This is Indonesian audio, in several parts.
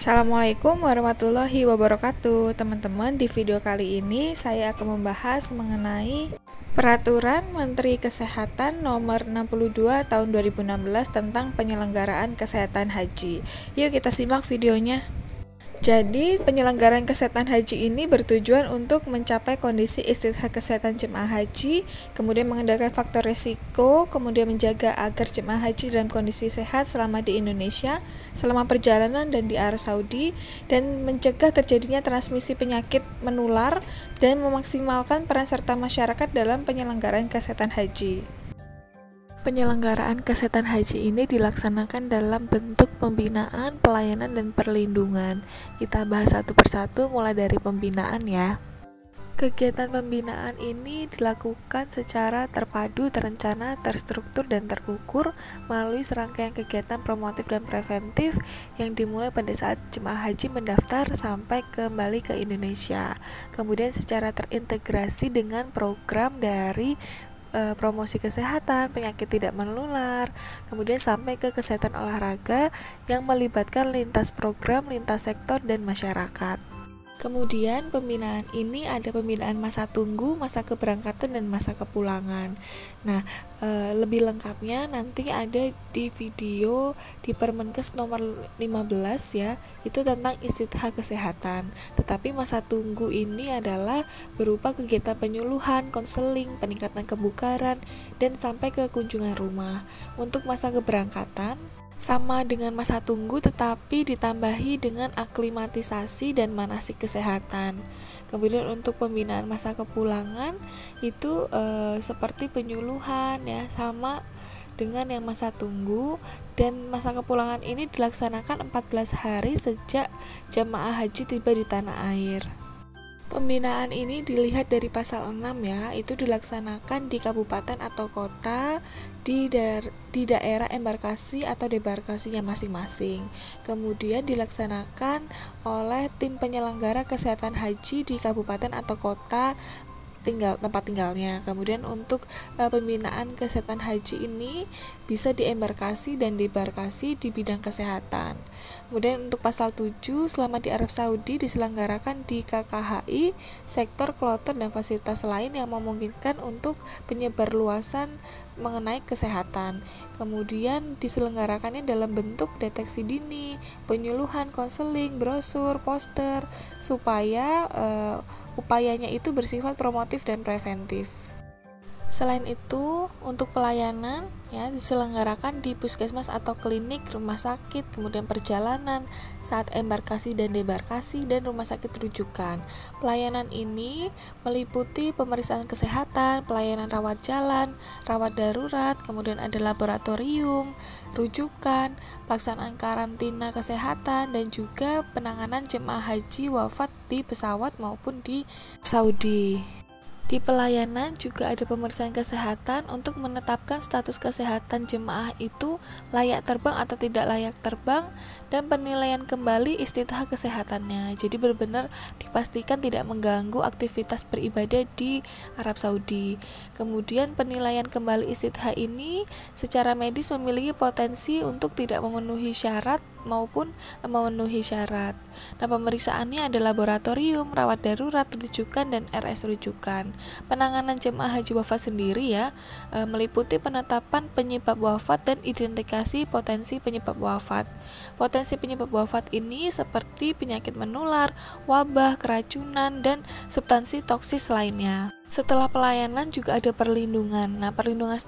Assalamualaikum warahmatullahi wabarakatuh. Teman-teman, di video kali ini saya akan membahas mengenai Peraturan Menteri Kesehatan Nomor 62 Tahun 2016 tentang penyelenggaraan kesehatan haji. Yuk kita simak videonya. Jadi, penyelenggaraan kesehatan haji ini bertujuan untuk mencapai kondisi istirahat kesehatan jemaah haji, kemudian mengendalikan faktor resiko, kemudian menjaga agar jemaah haji dalam kondisi sehat selama di Indonesia, selama perjalanan dan di Arab Saudi, dan mencegah terjadinya transmisi penyakit menular, dan memaksimalkan peran serta masyarakat dalam penyelenggaraan kesehatan haji. Penyelenggaraan kesehatan haji ini dilaksanakan dalam bentuk pembinaan, pelayanan, dan perlindungan. Kita bahas satu persatu mulai dari pembinaan ya. Kegiatan pembinaan ini dilakukan secara terpadu, terencana, terstruktur, dan terukur melalui serangkaian kegiatan promotif dan preventif yang dimulai pada saat jemaah haji mendaftar sampai kembali ke Indonesia. Kemudian secara terintegrasi dengan program dari promosi kesehatan, penyakit tidak menular, kemudian sampai ke kesehatan olahraga yang melibatkan lintas program, lintas sektor, dan masyarakat. Kemudian pembinaan ini ada pembinaan masa tunggu, masa keberangkatan, dan masa kepulangan. Nah, lebih lengkapnya nanti ada di video di Permenkes nomor 15 ya, itu tentang istirahat kesehatan. Tetapi masa tunggu ini adalah berupa kegiatan penyuluhan, konseling, peningkatan kebugaran, dan sampai ke kunjungan rumah. Untuk masa keberangkatan sama dengan masa tunggu tetapi ditambahi dengan aklimatisasi dan manasik kesehatan. Kemudian untuk pembinaan masa kepulangan itu seperti penyuluhan ya, sama dengan yang masa tunggu, dan masa kepulangan ini dilaksanakan 14 hari sejak jemaah haji tiba di tanah air. Pembinaan ini dilihat dari pasal 6 ya, itu dilaksanakan di kabupaten atau kota di daerah embarkasi atau debarkasinya masing-masing. Kemudian dilaksanakan oleh tim penyelenggara kesehatan haji di kabupaten atau kota tempat tinggalnya. Kemudian untuk pembinaan kesehatan haji ini bisa di embarkasi dan debarkasi di bidang kesehatan. Kemudian untuk pasal 7, selama di Arab Saudi diselenggarakan di KKHI, sektor, kloter, dan fasilitas lain yang memungkinkan untuk penyebarluasan mengenai kesehatan. Kemudian diselenggarakannya dalam bentuk deteksi dini, penyuluhan, konseling, brosur, poster, supaya upayanya itu bersifat promotif dan preventif. Selain itu, untuk pelayanan ya diselenggarakan di puskesmas atau klinik, rumah sakit, kemudian perjalanan saat embarkasi dan debarkasi, dan rumah sakit rujukan. Pelayanan ini meliputi pemeriksaan kesehatan, pelayanan rawat jalan, rawat darurat, kemudian ada laboratorium, rujukan, pelaksanaan karantina kesehatan, dan juga penanganan jemaah haji wafat di pesawat maupun di Saudi. Di pelayanan juga ada pemeriksaan kesehatan untuk menetapkan status kesehatan jemaah itu layak terbang atau tidak layak terbang, dan penilaian kembali istitaah kesehatannya. Jadi benar-benar dipastikan tidak mengganggu aktivitas beribadah di Arab Saudi. Kemudian penilaian kembali istitaah ini secara medis memiliki potensi untuk tidak memenuhi syarat maupun memenuhi syarat. Nah, pemeriksaannya ada laboratorium, rawat darurat, rujukan, dan RS rujukan. Penanganan jemaah haji wafat sendiri ya, meliputi penetapan penyebab wafat dan identifikasi potensi penyebab wafat. Potensi penyebab wafat ini seperti penyakit menular, wabah, keracunan, dan substansi toksis lainnya. Setelah pelayanan juga ada perlindungan. Nah, perlindungan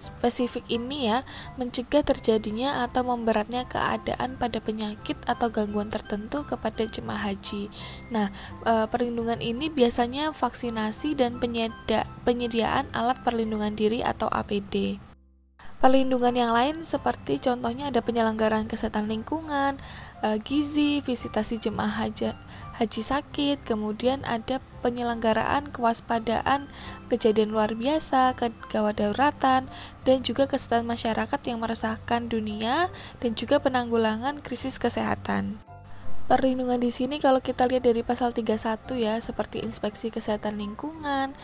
spesifik ini ya mencegah terjadinya atau memberatnya keadaan pada penyakit atau gangguan tertentu kepada jemaah haji. Nah, perlindungan ini biasanya vaksinasi dan penyediaan alat perlindungan diri atau APD. Perlindungan yang lain seperti contohnya ada penyelenggaraan kesehatan lingkungan, gizi, visitasi jemaah haji sakit, kemudian ada penyelenggaraan kewaspadaan kejadian luar biasa, kegawat daruratan, dan juga kesehatan masyarakat yang meresahkan dunia, dan juga penanggulangan krisis kesehatan. Perlindungan di sini kalau kita lihat dari pasal 31 ya, seperti inspeksi kesehatan lingkungan,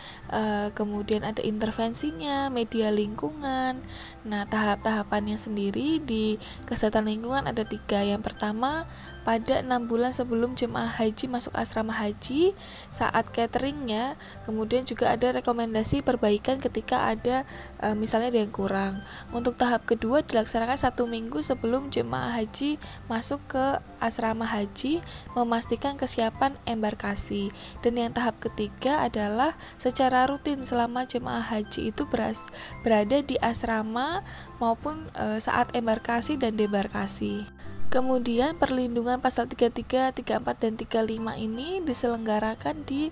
kemudian ada intervensinya, media lingkungan. Nah, tahap-tahapannya sendiri di kesehatan lingkungan ada 3. Yang pertama, pada 6 bulan sebelum jemaah haji masuk asrama haji, saat cateringnya. Kemudian juga ada rekomendasi perbaikan ketika ada misalnya ada yang kurang. Untuk tahap kedua dilaksanakan 1 minggu sebelum jemaah haji masuk ke asrama haji, memastikan kesiapan embarkasi. Dan yang tahap ketiga adalah secara rutin selama jemaah haji itu berada di asrama maupun saat embarkasi dan debarkasi. Kemudian perlindungan pasal 33, 34, dan 35 ini diselenggarakan di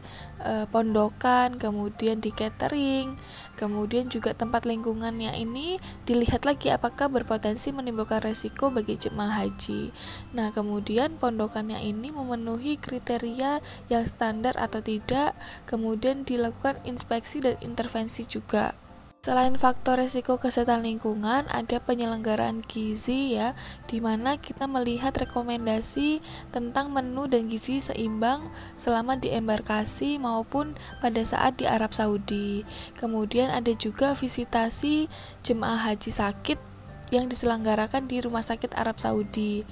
pondokan, kemudian di catering, kemudian juga tempat lingkungannya ini dilihat lagi apakah berpotensi menimbulkan resiko bagi jemaah haji. Nah, kemudian pondokannya ini memenuhi kriteria yang standar atau tidak, kemudian dilakukan inspeksi dan intervensi juga. Selain faktor resiko kesehatan lingkungan, ada penyelenggaraan gizi ya, di mana kita melihat rekomendasi tentang menu dan gizi seimbang selama di embarkasi maupun pada saat di Arab Saudi. Kemudian ada juga visitasi jemaah haji sakit yang diselenggarakan di Rumah Sakit Arab Saudi.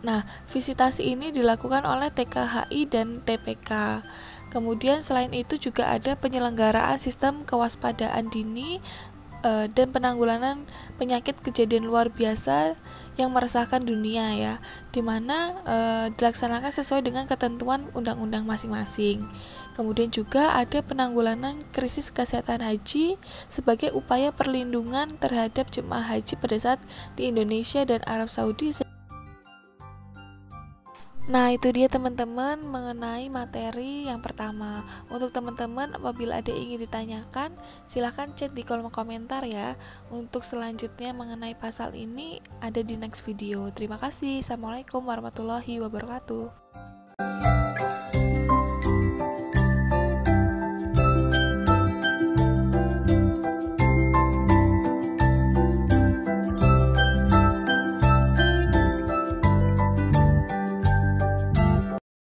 Nah, visitasi ini dilakukan oleh TKHI dan TPK. Kemudian selain itu juga ada penyelenggaraan sistem kewaspadaan dini dan penanggulangan penyakit kejadian luar biasa yang meresahkan dunia ya, di mana dilaksanakan sesuai dengan ketentuan undang-undang masing-masing. Kemudian juga ada penanggulangan krisis kesehatan haji sebagai upaya perlindungan terhadap jemaah haji pada saat di Indonesia dan Arab Saudi. Nah, itu dia teman-teman mengenai materi yang pertama. Untuk teman-teman apabila ada yang ingin ditanyakan, silahkan chat di kolom komentar ya. Untuk selanjutnya mengenai pasal ini ada di next video. Terima kasih. Assalamualaikum warahmatullahi wabarakatuh.